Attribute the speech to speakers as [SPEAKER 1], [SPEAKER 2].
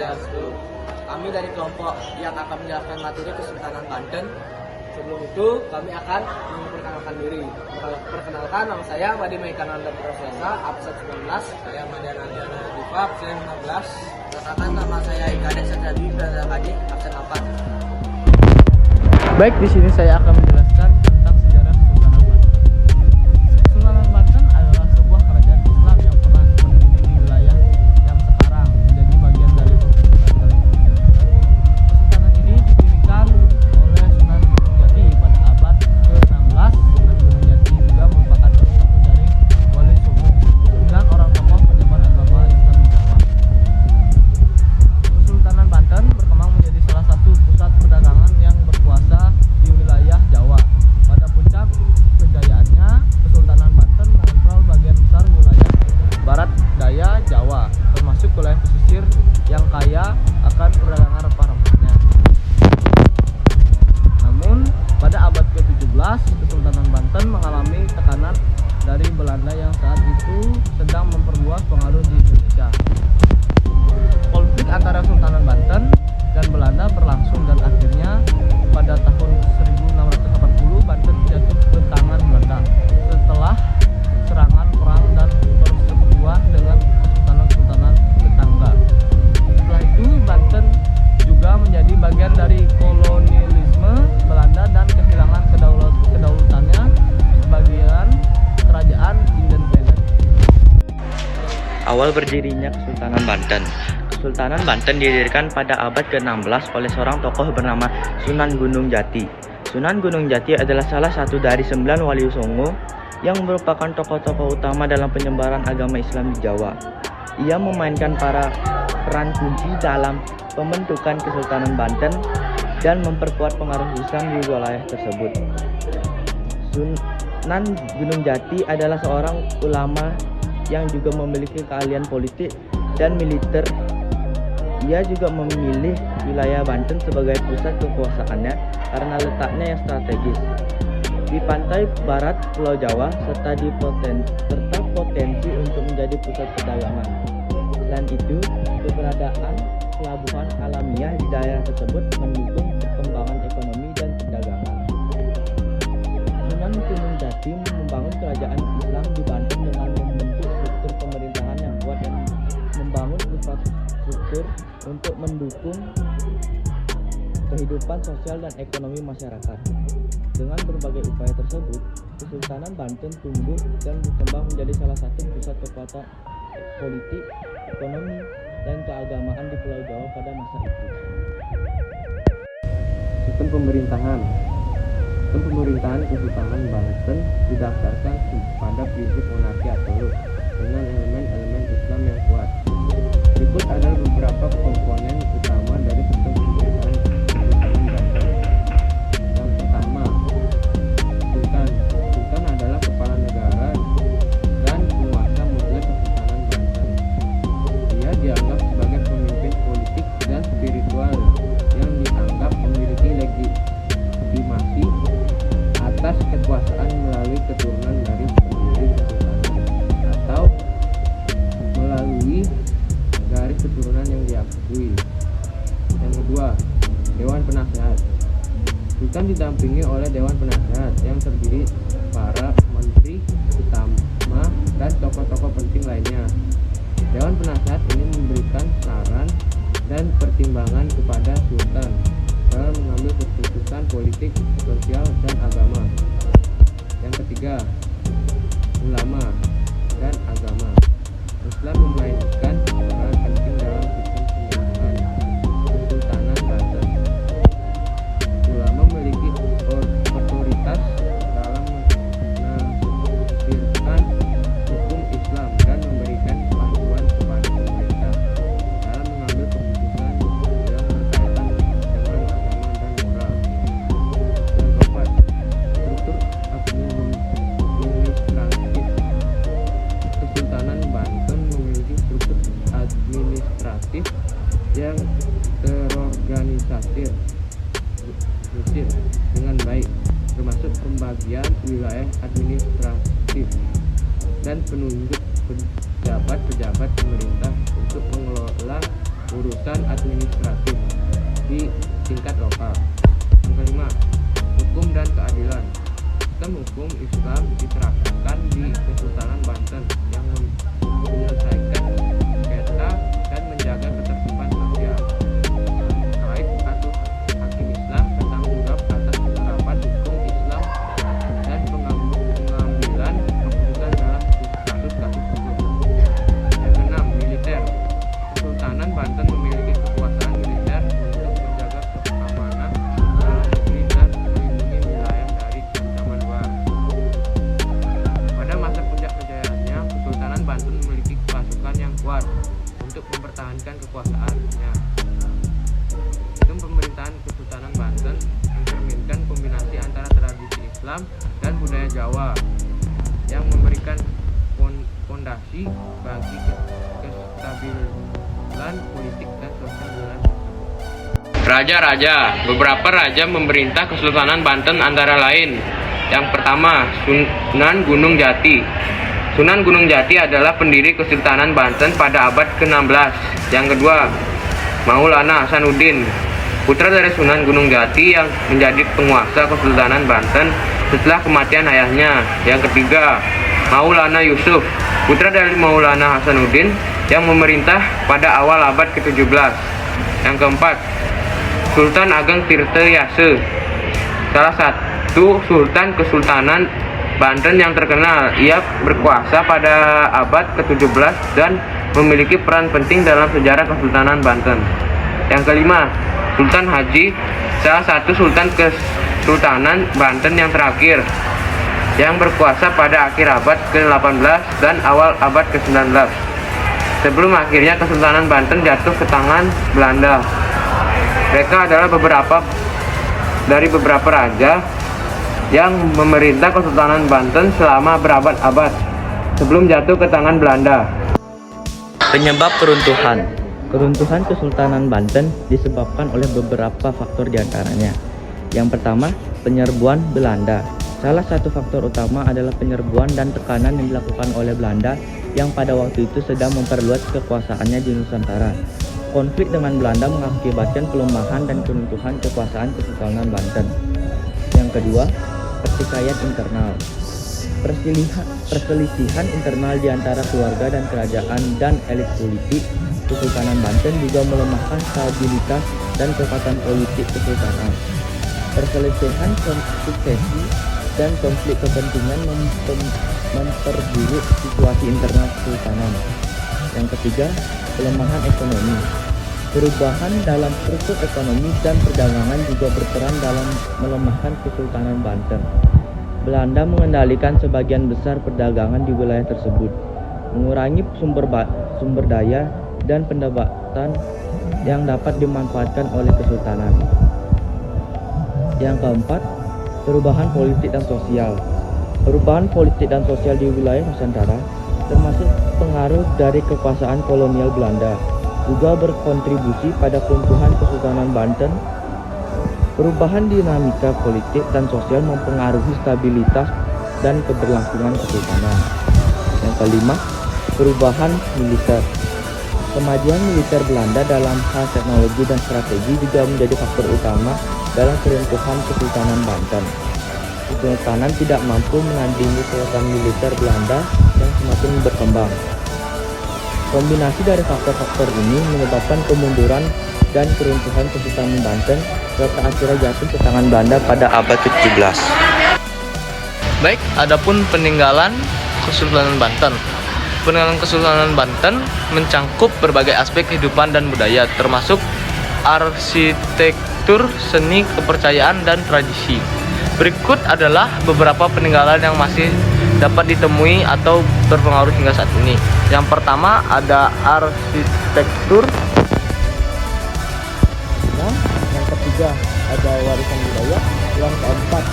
[SPEAKER 1] Swastiastu. Kami dari kelompok yang akan menjelaskan materi Kesultanan Banten. Sebelum itu, kami akan memperkenalkan diri. Perkenalkan, nama saya Wadi Maikananda Prasesa, absen 19. Saya Madiana Diana Diva, absen 15. Perkenalkan, nama saya Ika Desa Jadi, Kadi, absen 8.
[SPEAKER 2] Baik, di sini saya akan menjelaskan tentang sejarah Kesultanan Banten. Kesultanan Banten adalah sebuah kerajaan Islam yang pernah berdiri di wilayah yang sekarang menjadi bagian dari Provinsi Banten. Kesultanan ini didirikan oleh Sunan Gunung Jati pada abad ke-16. Sunan Gunung Jati juga merupakan salah satu dari Wali Songo dan orang tokoh penyebar agama Islam di Jawa. Kesultanan Banten berkembang menjadi salah satu pusat perdagangan yang berkuasa di wilayah Jawa. Pada puncak kejayaannya, Kesultanan Banten mengontrol bagian besar wilayah barat daya Jawa, termasuk wilayah pesisir yang kaya akan perdagangan rempah-rempahnya. Namun, pada abad ke-17, Kesultanan Banten mengalami tekanan dari Belanda yang saat itu sedang memperluas pengaruh di Indonesia. Konflik antara Kesultanan Banten dan Belanda berlangsung dan akhirnya pada tahun 1680 Banten jatuh ke tangan Belanda setelah serangan perang dan persekutuan dengan kesultanan-kesultanan tetangga. Setelah itu Banten juga menjadi bagian dari kolonialisme Belanda dan kehilangan kedaulatannya sebagian kerajaan independen.
[SPEAKER 3] Awal berdirinya Kesultanan Banten. Kesultanan Banten didirikan pada abad ke-16 oleh seorang tokoh bernama Sunan Gunung Jati. Sunan Gunung Jati adalah salah satu dari 9 Wali Songo yang merupakan tokoh-tokoh utama dalam penyebaran agama Islam di Jawa. Ia memainkan peran kunci dalam pembentukan Kesultanan Banten dan memperkuat pengaruh Islam di wilayah tersebut. Sunan Gunung Jati adalah seorang ulama yang juga memiliki keahlian politik dan militer. Ia juga memilih wilayah Banten sebagai pusat kekuasaannya karena letaknya yang strategis di pantai barat Pulau Jawa serta potensi untuk menjadi pusat perdagangan. Selain itu, keberadaan pelabuhan alamiah di daerah tersebut mendukung perkembangan ekonomi dan perdagangan. Sunan Gunung Jati membangun kerajaan Islam di Banten dengan membentuk struktur pemerintahan yang kuat dan membangun infrastruktur untuk mendukung kehidupan sosial dan ekonomi masyarakat. Dengan berbagai upaya tersebut, Kesultanan Banten tumbuh dan berkembang menjadi salah satu pusat kekuatan politik, ekonomi, dan keagamaan di Pulau Jawa pada masa itu.
[SPEAKER 2] Sistem pemerintahan Kesultanan Banten didasarkan pada prinsip monarki absolut dengan elemen-elemen Islam yang kuat. Berikut adalah beberapa komponen utama dari sistem pemerintahan Kesultanan Banten. Yang pertama, Sultan. Sultan adalah kepala negara dan penguasa mutlak Kesultanan Banten. Dia dianggap sebagai pemimpin politik dan spiritual yang dianggap memiliki legitimasi atas kekuasaan melalui keturunan dari pendiri kesultanan atau melalui garis keturunan yang diakui. Yang kedua, Dewan Penasehat. Sultan didampingi oleh Dewan Penasehat yang terdiri para menteri utama dan tokoh-tokoh penting lainnya. Dewan Penasehat ini memberikan saran dan pertimbangan kepada Sultan dalam mengambil keputusan politik, sosial, dan agama. Yang ketiga, ulama dan agama. Islam memainkan peran penting dalam sistem pemerintahan Kesultanan Banten. Ulama memiliki otoritas dalam menafsirkan hukum Islam dan memberikan panduan kepada pemerintah dalam mengambil keputusan yang berkaitan dengan agama dan moral. Yang keempat, struktur administratif. Kesultanan Banten memiliki struktur administratif yang terorganisir dengan baik, termasuk pembagian wilayah administratif dan penunjuk pejabat-pejabat pemerintah untuk mengelola
[SPEAKER 4] urusan administratif di tingkat lokal. Yang kelima, hukum dan keadilan. Sistem hukum Islam diterapkan di Kesultanan Banten yang menyelesaikan sengketa dan menjaga ketertiban sosial. Terkait atau hakim Islam bertanggung jawab atas penerapan hukum Islam dan pengambilan keputusan dalam kasus-kasus hukum. Yang keenam, militer. Kesultanan Banten memiliki kekuasaan militer untuk menjaga keamanan dalam negeri dan melindungi wilayah dari ancaman luar. Pada masa puncak kejayaannya, Kesultanan Banten memiliki pasukan yang kuat untuk mempertahankan kekuasaannya. Sistem pemerintahan Kesultanan Banten mencerminkan kombinasi antara tradisi Islam dan budaya Jawa yang memberikan fondasi bagi kestabilan politik dan sosial wilayah. Raja-raja. Beberapa raja memerintah Kesultanan Banten antara lain: yang pertama, Sunan Gunung Jati. Sunan Gunung Jati adalah pendiri Kesultanan Banten pada abad ke-16. Yang kedua, Maulana Hasanuddin, putra dari Sunan Gunung Jati yang menjadi penguasa Kesultanan Banten setelah kematian ayahnya. Yang ketiga, Maulana Yusuf, putra dari Maulana Hasanuddin yang memerintah pada awal abad ke-17. Yang keempat, Sultan Ageng Tirta Yase, salah satu Sultan Kesultanan Banten yang terkenal. Ia berkuasa pada abad ke-17 dan memiliki peran penting dalam sejarah Kesultanan Banten. Yang kelima, Sultan Haji, salah satu Sultan Kesultanan Banten yang terakhir, yang berkuasa pada akhir abad ke-18 dan awal abad ke-19, sebelum akhirnya Kesultanan Banten jatuh ke tangan Belanda. Mereka adalah beberapa raja yang memerintah Kesultanan Banten selama berabad-abad sebelum jatuh ke tangan Belanda.
[SPEAKER 3] Penyebab keruntuhan. Keruntuhan Kesultanan Banten disebabkan oleh beberapa faktor diantaranya. Yang pertama, penyerbuan Belanda. Salah satu faktor utama adalah penyerbuan dan tekanan yang dilakukan oleh Belanda yang pada waktu itu sedang memperluas kekuasaannya di Nusantara. Konflik dengan Belanda mengakibatkan pelemahan dan keruntuhan kekuasaan Kesultanan Banten. Yang kedua, pertikaian internal. Perselisihan internal di antara keluarga dan kerajaan dan elit politik Kesultanan Banten juga melemahkan stabilitas dan kekuatan politik kesultanan. Perselisihan suksesi dan konflik kepentingan memperburuk situasi internal kesultanan. Yang ketiga, pelemahan ekonomi. Perubahan dalam struktur ekonomi dan perdagangan juga berperan dalam melemahkan Kesultanan Banten. Belanda mengendalikan sebagian besar perdagangan di wilayah tersebut, mengurangi sumber daya dan pendapatan yang dapat dimanfaatkan oleh kesultanan. Yang keempat, perubahan politik dan sosial. Perubahan politik dan sosial di wilayah Nusantara, termasuk pengaruh dari kekuasaan kolonial Belanda, juga berkontribusi pada keruntuhan Kesultanan Banten. Perubahan dinamika politik dan sosial mempengaruhi stabilitas dan keberlangsungan kesultanan. Yang kelima, perubahan militer. Kemajuan militer Belanda dalam hal teknologi dan strategi juga menjadi faktor utama dalam keruntuhan Kesultanan Banten. Kesultanan tidak mampu menandingi kekuatan militer Belanda yang semakin berkembang. Kombinasi dari faktor-faktor ini menyebabkan kemunduran dan keruntuhan Kesultanan Banten serta akhirnya jatuh ke tangan Belanda pada abad ke-17.
[SPEAKER 2] Baik, adapun peninggalan Kesultanan Banten. Peninggalan Kesultanan Banten mencangkup berbagai aspek kehidupan dan budaya, termasuk arsitektur, seni, kepercayaan, dan tradisi. Berikut adalah beberapa peninggalan yang masih dapat ditemui atau berpengaruh hingga saat ini. Yang pertama ada arsitektur.
[SPEAKER 3] Yang ketiga ada warisan budaya. Yang keempat